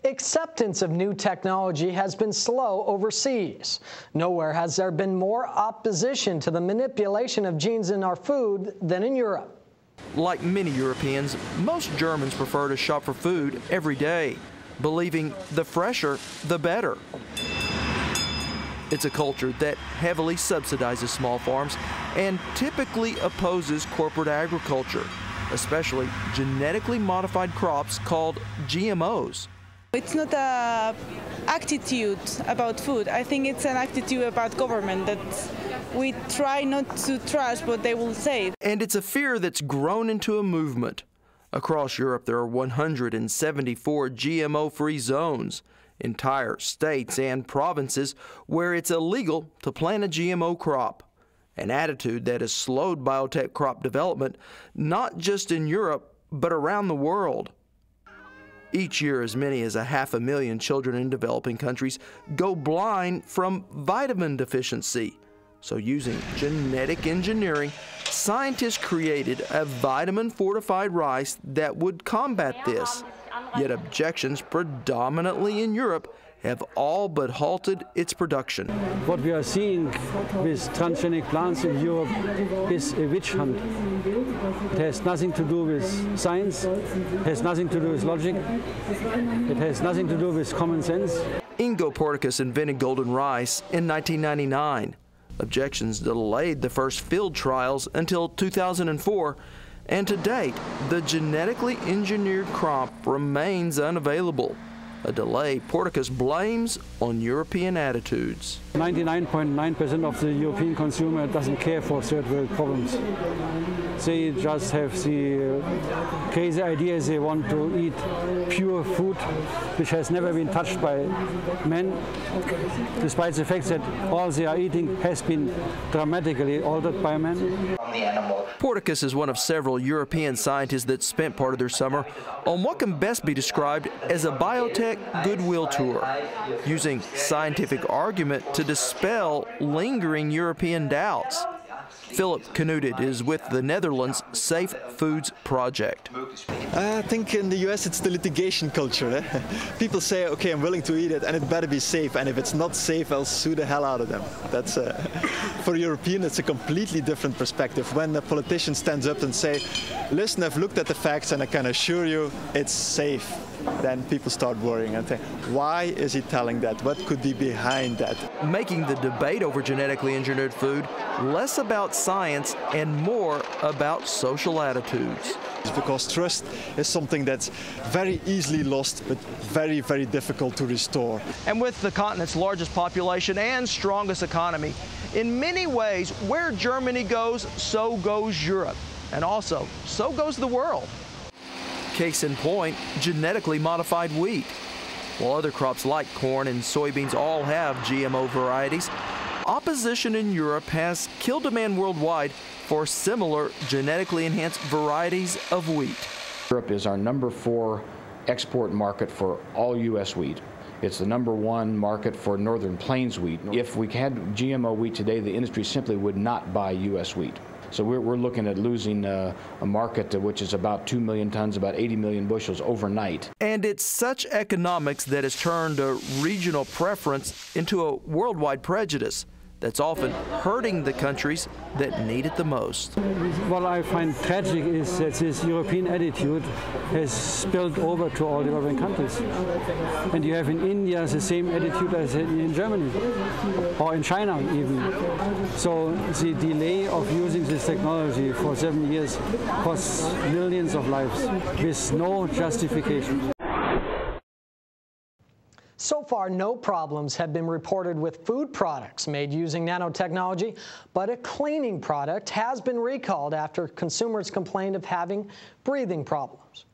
Acceptance of new technology has been slow overseas. Nowhere has there been more opposition to the manipulation of genes in our food than in Europe. Like many Europeans, most Germans prefer to shop for food every day, believing the fresher, the better. It's a culture that heavily subsidizes small farms and typically opposes corporate agriculture, especially genetically modified crops called GMOs. It's not an attitude about food. I think it's an attitude about government that we try not to trust what they will say. And it's a fear that's grown into a movement. Across Europe, there are 174 GMO-free zones, entire states and provinces where it's illegal to plant a GMO crop, an attitude that has slowed biotech crop development, not just in Europe, but around the world. Each year, as many as 500,000 children in developing countries go blind from vitamin deficiency. So using genetic engineering, scientists created a vitamin-fortified rice that would combat this. Yet objections, predominantly in Europe, have all but halted its production. What we are seeing with transgenic plants in Europe is a witch hunt. It has nothing to do with science, it has nothing to do with logic, it has nothing to do with common sense. Ingo Portykus invented golden rice in 1999. Objections delayed the first field trials until 2004, and to date, the genetically engineered crop remains unavailable. A delay Portykus blames on European attitudes. 99.9% of the European consumer doesn't care for third world problems. They just have the crazy idea they want to eat pure food which has never been touched by men, despite the fact that all they are eating has been dramatically altered by men. Portykus is one of several European scientists that spent part of their summer on what can best be described as a biotech goodwill tour, using scientific argument to dispel lingering European doubts. Philip Knuded is with the Netherlands Safe Foods Project. I think in the US it's the litigation culture. People say, okay, I'm willing to eat it and it better be safe, and if it's not safe, I'll sue the hell out of them. That's for European, it's a completely different perspective. When a politician stands up and say, listen, I've looked at the facts and I can assure you it's safe, then people start worrying and think, why is he telling that? What could be behind that? Making the debate over genetically engineered food less about science and more about social attitudes. Because trust is something that's very easily lost, but very, very difficult to restore. And with the continent's largest population and strongest economy, in many ways, where Germany goes, so goes Europe. And also, so goes the world. Case in point, genetically modified wheat. While other crops like corn and soybeans all have GMO varieties, opposition in Europe has killed demand worldwide for similar genetically enhanced varieties of wheat. Europe is our #4 export market for all U.S. wheat. It's the #1 market for Northern Plains wheat. If we had GMO wheat today, the industry simply would not buy U.S. wheat. So we're looking at losing a market which is about 2 million tons, about 80 million bushels overnight. And it's such economics that has turned a regional preference into a worldwide prejudice that's often hurting the countries that need it the most. What I find tragic is that this European attitude has spilled over to all developing countries. And you have in India the same attitude as in Germany, or in China even. So the delay of using this technology for 7 years costs millions of lives with no justification. So far, no problems have been reported with food products made using nanotechnology, but a cleaning product has been recalled after consumers complained of having breathing problems.